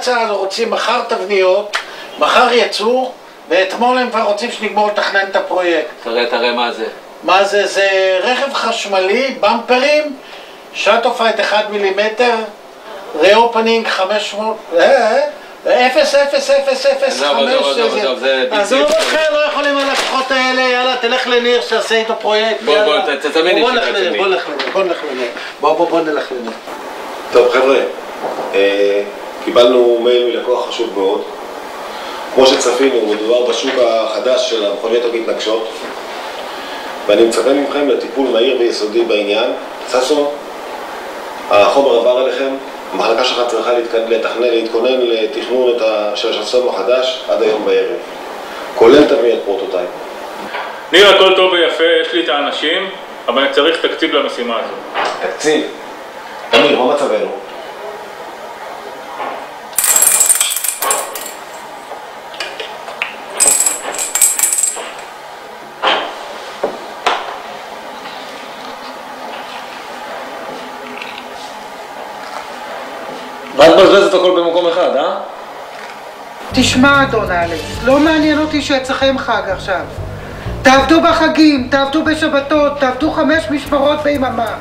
צה"ל רוצים מחר תבניות, מחר יצור, ואתמול הם כבר רוצים שנגמור לתכנן את הפרויקט. תראה מה זה. מה זה? זה רכב חשמלי, במפרים, שטופייט 1 מילימטר, ריאופנינג 500, 00005, עזוב אחר, לא יכולים על הכוחות האלה, יאללה, תלך לניר שתעשה איתו פרויקט, בוא, תזמין לי נלך לניר. בוא נלך לניר. טוב חבר'ה, קיבלנו מייל מלקוח חשוב מאוד. כמו שצפינו, מדובר בשוק החדש של המכוניות המתנגשות, ואני מצפה מכם לטיפול מהיר ויסודי בעניין. ששון, החומר עבר אליכם, המחלקה שלך צריכה להתכונן לתכנון של השסתום החדש עד היום בערב, כולל תבניית פרוטוטייפ. ניר, הכל טוב ויפה, יש לי את האנשים, אבל אני צריך תקציב למשימה הזו. תקציב? תמיר, מה מצבנו? ואת מבזבזת הכל במקום אחד, תשמע אדון אלכס, לא מעניין אותי שאצלכם חג עכשיו. תעבדו בחגים, תעבדו בשבתות, תעבדו 5 משמרות ביממה.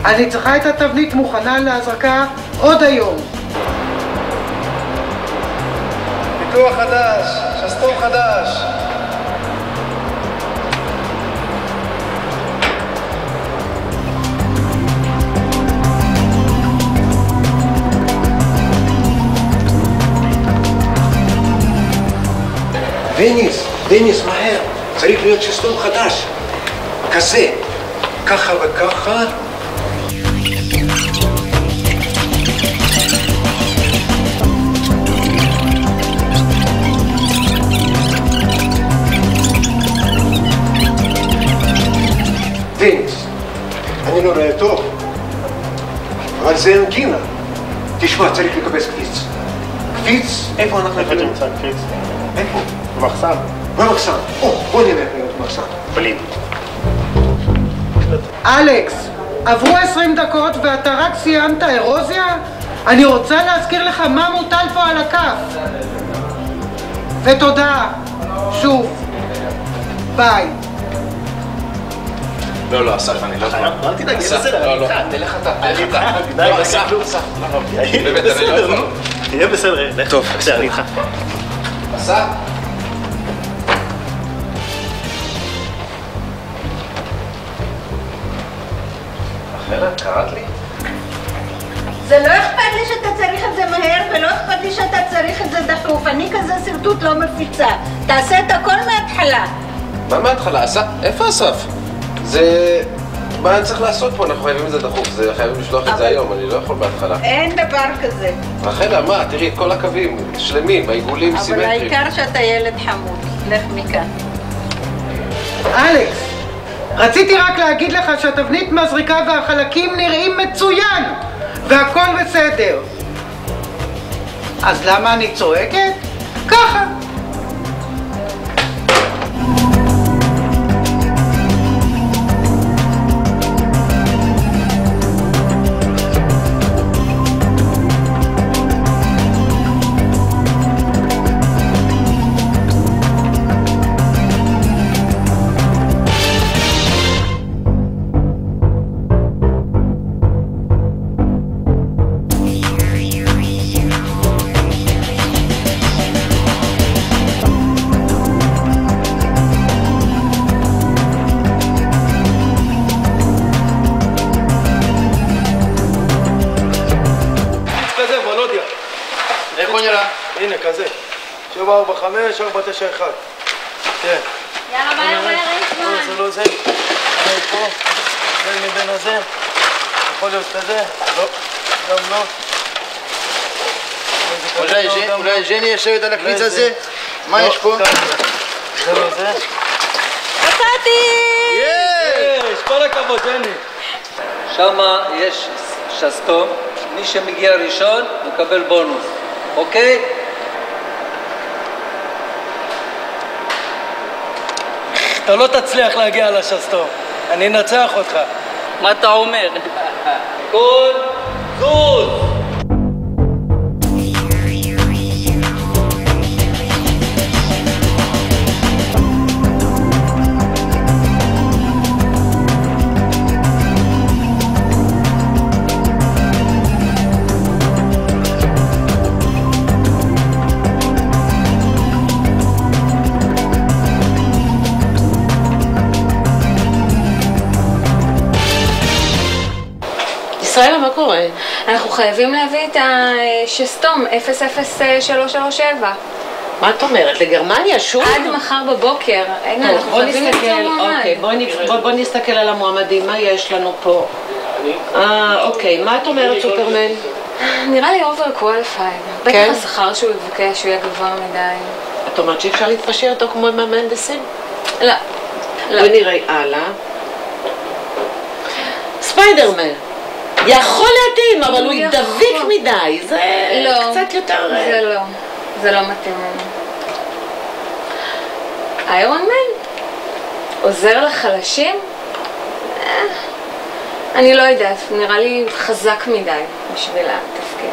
אני צריכה את התבנית מוכנה להזרקה עוד היום. פיתוח חדש, שסתום חדש. דניס, מהר, צריך להיות שסתום חדש, כזה, ככה וככה. דניס, אני לא רואה טוב, אבל זה אנגינה. תשמע, צריך לקבץ קפיץ. קפיץ? איפה אנחנו יכולים? איפה נמצא קפיץ? איפה? במחסן. במחסן. בוא נלך להיות במחסן. בלין. אלכס, עברו 20 דקות ואתה רק סיימת אירוזיה? אני רוצה להזכיר לך מה מוטל פה על הכף. ותודה. שוב. ביי. לא, אסף, אני לא יכול. אל תדאג, בסדר, לא, תלך אתה. לא, אסף. בסדר, נו. תהיה בסדר, לך. טוב, בסדר, אני איתך. אסף? אחרת, קראת לי? זה לא אכפת לי שאתה צריך את זה מהר, ולא אכפת לי שאתה צריך את זה דחוף. אני כזה סרטוט לא מפיצה. תעשה את הכל מההתחלה. מה מההתחלה? איפה אסף? זה... מה אני צריך לעשות פה? אנחנו חייבים את זה דחוף, חייבים לשלוח את זה היום, אני לא יכול בהתחלה. אין דבר כזה. רחלה, מה? תראי את כל הקווים, שלמים, העיגולים סימטריים. אבל העיקר שאתה ילד חמוד. לך מכאן. אלכס, רציתי רק להגיד לך שהתבנית מזריקה והחלקים נראים מצוין והכל בסדר. אז למה אני צועקת? ככה. הנה, כזה. 745, 491. כן. יאללה, מהר, ריצמן. זה לא זה. זה פה. זה מבין הזה. יכול להיות כזה. לא. גם לא. אולי ז'ני יושבת על הקפיץ הזה? מה יש פה? זה לא זה. מצאתי! יש, כל הכבוד, ג'ני. שמה יש שסתום, מי שמגיע ראשון מקבל בונוס, אוקיי? אתה לא תצליח להגיע לשסתום, אני אנצח אותך. מה אתה אומר? כל זוז! חייבים להביא את השסתום 00337. מה את אומרת? לגרמניה? שוב? עד מחר בבוקר. אנחנו חייבים למצוא מועמד. בוא נסתכל על המועמדים, מה יש לנו פה? אוקיי, מה את אומרת סופרמן? נראה לי אובר קואליפייד. בטח השכר שהוא יבקש, הוא יהיה גבוה מדי. את אומרת שאי אפשר להתפשר אותו כמו עם המהנדסים? לא. בואי נראה הלאה. ספיידרמן. יכול להתאים, אבל הוא דביק מדי. זה קצת יותר... זה לא מתאים לנו. איירון מן? עוזר לחלשים? אני לא יודעת, נראה לי חזק מדי בשביל התפקיד.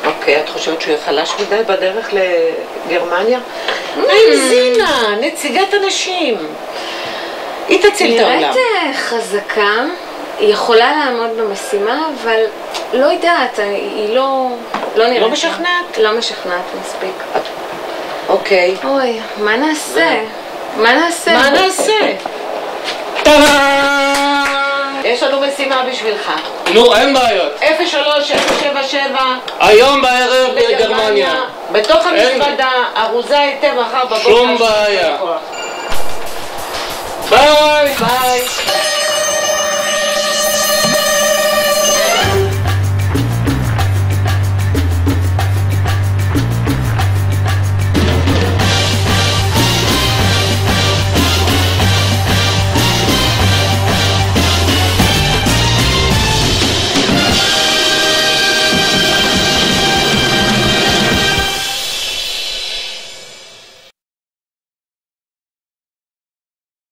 אוקיי, את חושבת שהוא חלש מדי בדרך לגרמניה? עם זינה, נציגת אנשים. היא תציל את העולם. נראית חזקה, היא יכולה לעמוד במשימה, אבל לא יודעת, היא לא נראית. לא משכנעת? לא משכנעת מספיק. אוקיי. אוי, מה נעשה? מה נעשה? מה נעשה? יש לנו משימה בשבילך. נו, אין בעיות. 03777 היום בערב בגרמניה. בתוך המזוודה, ארוזה היטב מחר בבוקר. שום בעיה. ביי! ביי!